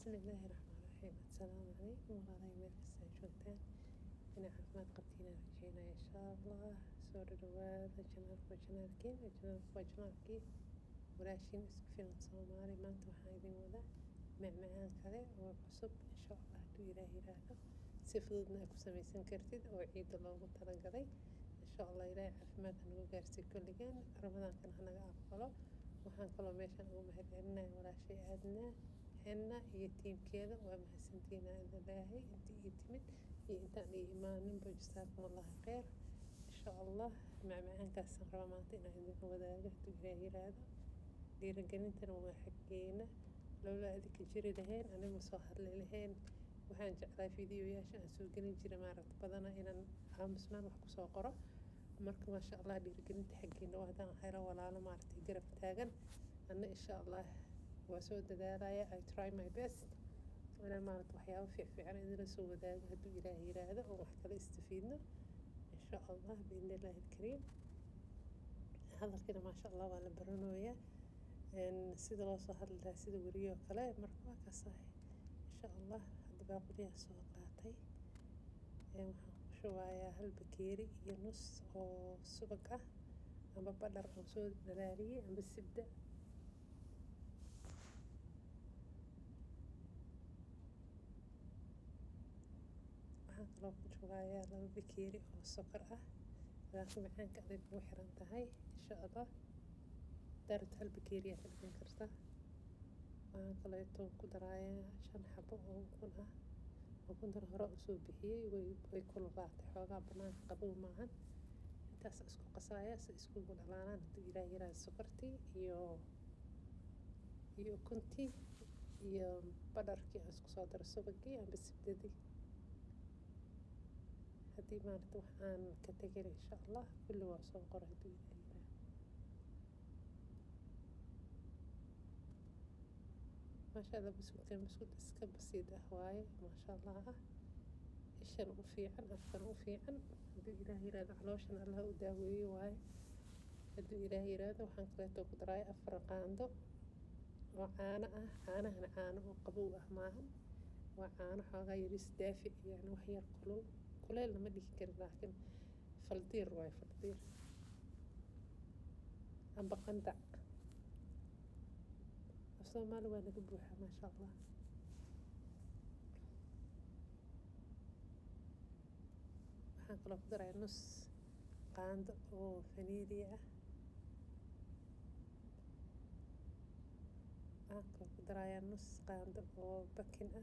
بسم الله الرحمن الرحيم. السلام عليكم walaalay meel kasta joogtaan inay caafimaad qabtiin rajeyna insha Allah. soo dhawaada janaalkii walaashiin isku filan Soomaali. maanta waxaan idin wadaa macmacaan kale oo cusub insha Allah hadduu Ilaahay yiraahdo si fududna ku samaysan kartid oo ciida loogu talagalay insha Allah. Ilaahay caafimaad nagu gaarsiiyo kulligeen, ramadaankan hanaga aqbalo. waxaan kaloo meeshan ugu mahadcelinayaa walaashay aadna حنا يتيم كذا ومحسنتينا لله انت يتمت انت إيمان بجزاكم الله خير إن شاء الله. معن كاسن رماتنا عندنا وذاك تجاهي هذا ليرجعين تنو حكينا لولا هذيك الجري لهين أنا مصاهر لهين وحن على فيديو عشان سوقنا جري مرة بدنا إن أمس ما نحكي ساقرة مرك ما شاء الله ليرجعين تحكينا وهذا خير ولا أنا ما أرتي جرب تاجن أنا إن شاء الله وسود دارايا I try my best. وأنا ما أتوحيا في عن إذا سود دار هدو إلهي هذا وحكى استفيدنا إن شاء الله بإذن الله الكريم. هذا كده ما شاء الله ولا برنوية إن سيد الله صهر الله سيد وريو كلام مركوا كصحيح إن شاء الله. هذا باقي سوقاتي شوية هالبكيري ينص أو سبقة أما بدر أو سود دلالي أم بالسبدة loo ku shubayaa 2 bakeeri oo sokor ah. laakiin macaanka aad ugu xiran tahay insha Allah. darad 1 bakeeri aad dhigan kartaa. waxaan kaleeto ku darayaa 5 xabo oo ukun ah. ukunta hore u soo bixiyay way kululaatay xoogaa banaanka qabow maahan. intaas isku qasaya si isku dhalaanaan intuu Ilaahay yiraahdo sokortii iyo ukuntii iyo badarkii isku soo daro subagii ama sibdadii. هدي ما نتوحان كتجري إن شاء الله كل وصل قرأ دوينة ما شاء الله. بسكوت بسكوت اسكب بسيط هواي ما شاء الله. إيش وفي عن أفضل وفي عن هدو إلهي راد علوشان الله وداوي واي هدو إلهي راد وحن كليتو قدراي أفرق عنده وعانه وقبوه معهم وعانه حاجة يريس دافئ يعني وحير قلوب كلنا ما ديك كر لكن فلطير واي فلطير أم بقندع أصلا ما له أنا ببوحة ما شاء الله. وحنقول أقدر على نص قاند أو فانيليا. أقدر على نص قاند أو بكنة.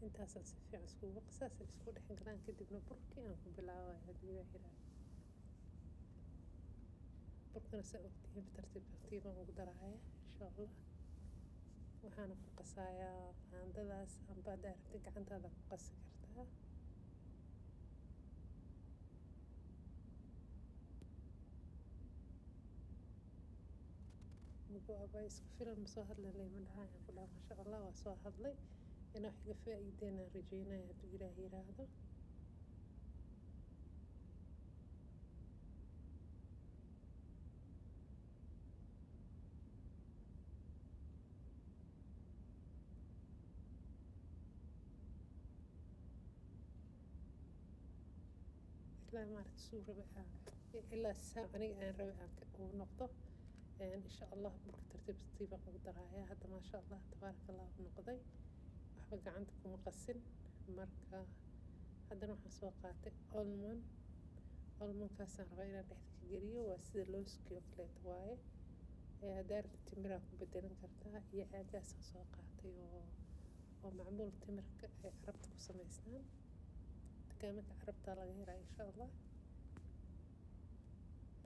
intaas si fiican isku waqsaas isku dhex galaan kadibna burkii aan ku bilaabay hadii la yiraahdo burkana si waqtiga tartiib aan ugu daraaya insha Allah. waxaan ku qasayaa qaandadaas amba daarta gacantaada ku qasi kartaa. mugo abay isku filan soo hadlay ma dhahayn ku ma sha Allah waa soo hadlay إنه حاجة فائدة رجينا يدو هذا. لا ما رح تصور بها إلا الساعة أنا ربع ونقطة إن شاء الله بك ترتيب طيبة قدرها هذا ما شاء الله تبارك الله ونقضي waxba gacanta kuma qasin. marka haddana waxaan soo qaatay almondkaasaan rabaa inaan dhexda ka geliyo. waa sida looskii oo kaleeto waaye. daarta timiraa ku bedelan kartaa iyo caagaasaan soo qaatay oo macmuul timirka ay carabta ku samaystaan dukaamanka carabta laga helaa insha Allah.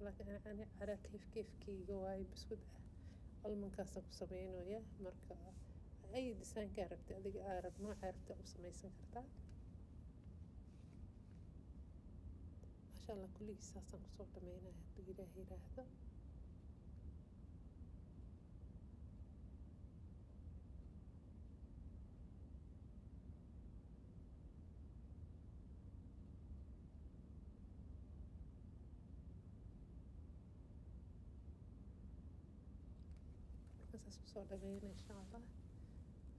laakiin ani calaa kayfkayga waaye biskud ah almondkaasaan ku sameynaya. marka أي ديزاين كاركت أديك أعرف نوع عرفت أو سميسن كرتا ما شاء الله كل إحساس صوت مينا إلهي هذا. markaas kusoo dhameeyna insha allah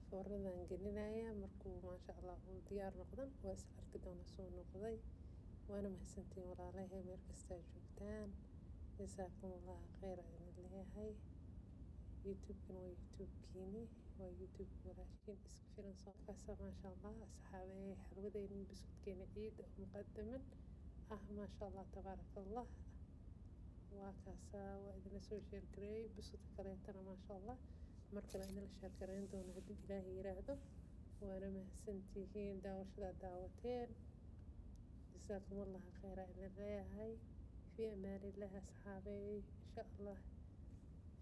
foornadan gelinaya markuu maasha allah uu diyaar noqdan waa is arki doona soo noqday waana mahadsantiin walaalahay meel kastaa joogtaan jasaakumullahu khayr ayaan leeyahay youtube-kan waa youtube-kiini waa youtube walaashiin isku filan soo kaasa maasha allah asxaabey xalwadeyni buskudkeena ciid oo muqadaman maasha allah tabaaraka allah waa kaasaa waa idinla soo sheergareeyey busudka kaleetana maasha allah mar kale idinla sheergareyn doono haddii ilaahay yiraahdo waana mahadsantihiin daawashada daawateen jasaakumullahu khayr ayaan leeyahay في أمان الله أصحابي إن شاء الله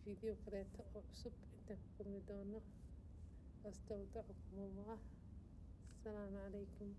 فيديو كليته أو عصب أنت كل دونه أستودعكم الله السلام عليكم.